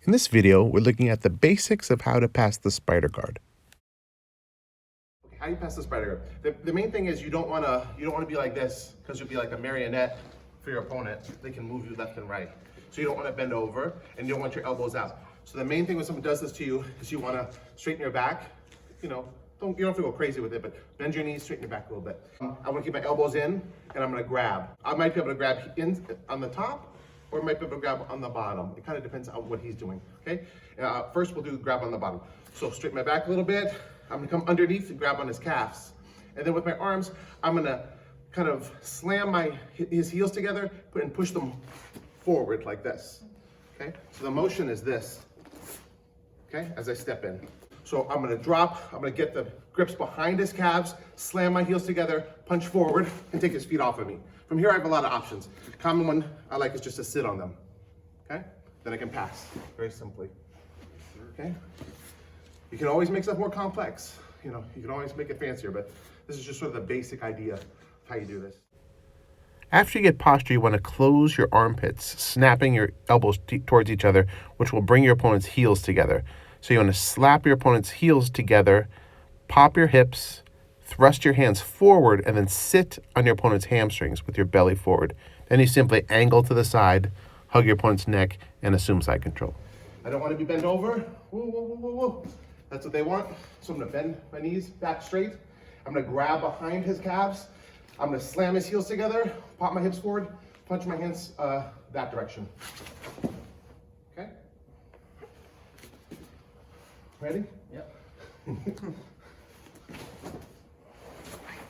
In this video, we're looking at the basics of how to pass the spider guard. How do you pass the spider guard? The main thing is you don't want to be like this, because you'll be like a marionette for your opponent. They can move you left and right. So you don't want to bend over, and you don't want your elbows out. So the main thing when someone does this to you is you want to straighten your back. You don't have to go crazy with it, but bend your knees, straighten your back a little bit. I want to keep my elbows in, and I'm going to grab. I might be able to grab in on the top, or I might be able to grab on the bottom. It kind of depends on what he's doing, okay? First, we'll do grab on the bottom. So straighten my back a little bit. I'm gonna come underneath and grab on his calves. And then with my arms, I'm gonna kind of slam his heels together and push them forward like this, okay? So the motion is this, okay, as I step in. So I'm gonna drop, I'm gonna get the grips behind his calves, slam my heels together, punch forward, and take his feet off of me. From here, I have a lot of options. Common one I like is just to sit on them, okay? Then I can pass, very simply, okay? You can always make stuff more complex. You can always make it fancier, but this is just sort of the basic idea of how you do this. After you get posture, you want to close your armpits, snapping your elbows towards each other, which will bring your opponent's heels together. So you want to slap your opponent's heels together, pop your hips, thrust your hands forward, and then sit on your opponent's hamstrings with your belly forward. Then you simply angle to the side, hug your opponent's neck, and assume side control. I don't want to be bent over. Whoa, whoa, whoa, whoa, whoa. That's what they want. So I'm gonna bend my knees back straight. I'm gonna grab behind his calves. I'm gonna slam his heels together, pop my hips forward, punch my hands that direction. Okay? Ready? Yep.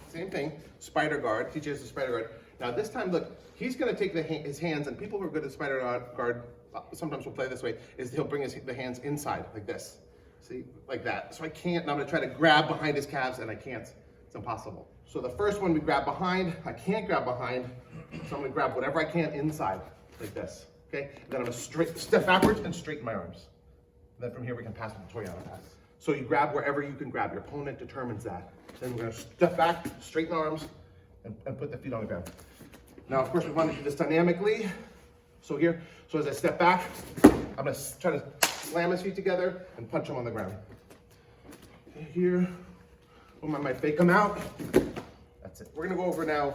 Same thing, spider guard, teaches the spider guard. Now this time, look, he's gonna take his hands, and people who are good at spider guard, sometimes will play this way, is he'll bring the hands inside, like this. See, like that. So I can't, and I'm gonna try to grab behind his calves, and I can't. It's impossible. So the first one we grab behind, I can't grab behind, so I'm gonna grab whatever I can inside, like this, okay? And then I'm gonna step backwards and straighten my arms. And then from here we can pass with the Toriano pass. So you grab wherever you can grab. Your opponent determines that. Then we're gonna step back, straighten arms, and put the feet on the ground. Now, of course, we want to do this dynamically. So as I step back, I'm gonna try to slam his feet together and punch him on the ground. Okay, here, I might fake him out. That's it. We're gonna go over now,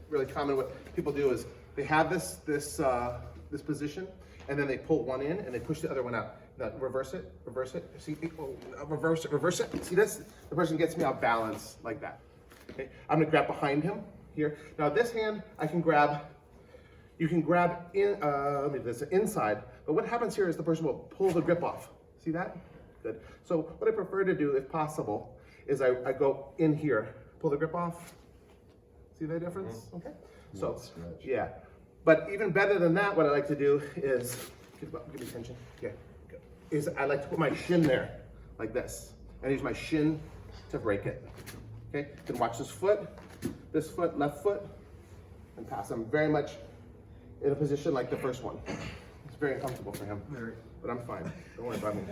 really common, what people do is they have this position, and then they pull one in and they push the other one out. Now, reverse it, see, reverse it. See this? The person gets me out balance like that. Okay, I'm gonna grab behind him here. Now this hand, I can grab, you can grab inside, but what happens here is the person will pull the grip off. See that? Good. So what I prefer to do, if possible, is I go in here, pull the grip off. See the difference? Okay. So, yeah. But even better than that, what I like to do is, give me attention. Yeah. Good. Is I like to put my shin there, like this, and use my shin to break it. Okay. Then watch this foot, left foot, and pass. I'm very much in a position like the first one. It's very uncomfortable for him, but I'm fine. Don't worry about me.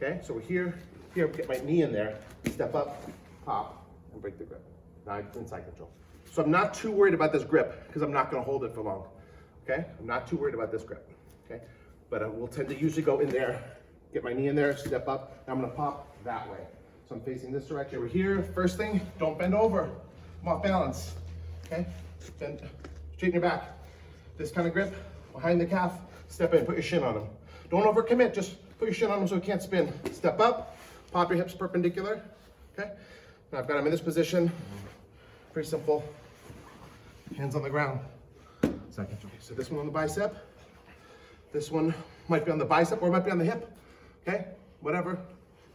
Okay, so we're here, get my knee in there, step up, pop, and break the grip. Now I'm in side control. So I'm not too worried about this grip, because I'm not gonna hold it for long. Okay, I'm not too worried about this grip. Okay, but we'll tend to usually go in there, get my knee in there, step up, and I'm gonna pop that way. So I'm facing this direction. We're here, first thing, don't bend over. I'm off balance. Okay, then straighten your back. This kind of grip, behind the calf, step in, put your shin on him. Don't overcommit, just put your shin on him so he can't spin. Step up, pop your hips perpendicular, okay? Now I've got him in this position, pretty simple. Hands on the ground. Second. Okay, so this one on the bicep. This one might be on the bicep or it might be on the hip, okay? Whatever,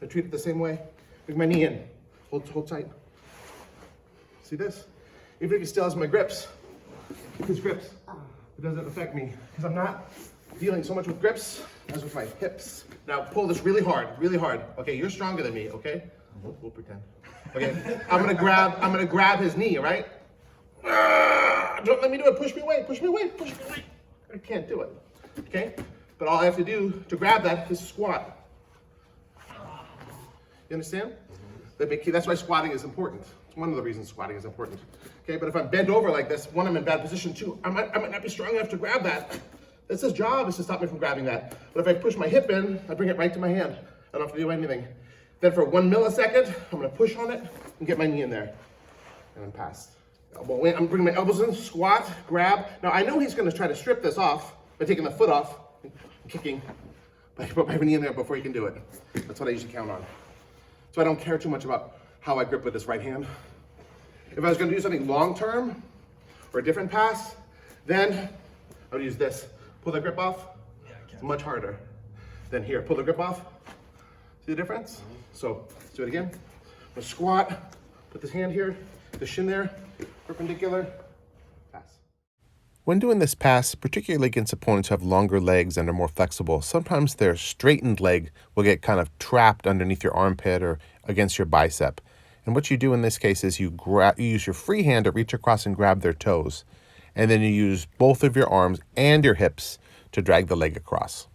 I treat it the same way. Bring my knee in, hold tight. See this? Even if he still has my grips, his grips, it doesn't affect me because I'm not dealing so much with grips as with my hips. Now pull this really hard, really hard. Okay, you're stronger than me, okay? We'll pretend. Okay, I'm gonna grab his knee, right? Don't let me do it, push me away, push me away, push me away. I can't do it, okay? But all I have to do to grab that is squat. You understand? That's why squatting is important. It's one of the reasons squatting is important. Okay, but if I'm bent over like this, one, I'm in bad position. Two, I might not be strong enough to grab that. That's his job, is to stop me from grabbing that. But if I push my hip in, I bring it right to my hand. I don't have to do anything. Then for 1 millisecond, I'm gonna push on it and get my knee in there. And then pass. Elbow in, I'm bringing my elbows in, squat, grab. Now I know he's gonna try to strip this off by taking the foot off and kicking. But I put my knee in there before he can do it. That's what I usually count on. So I don't care too much about how I grip with this right hand. If I was gonna do something long-term or a different pass, then I would use this. Pull the grip off, it's much harder than here. Pull the grip off, see the difference? So let's do it again. I'm gonna squat, put this hand here, the shin there, perpendicular, pass. When doing this pass, particularly against opponents who have longer legs and are more flexible, sometimes their straightened leg will get kind of trapped underneath your armpit or against your bicep. And what you do in this case is you use your free hand to reach across and grab their toes. And then you use both of your arms and your hips to drag the leg across.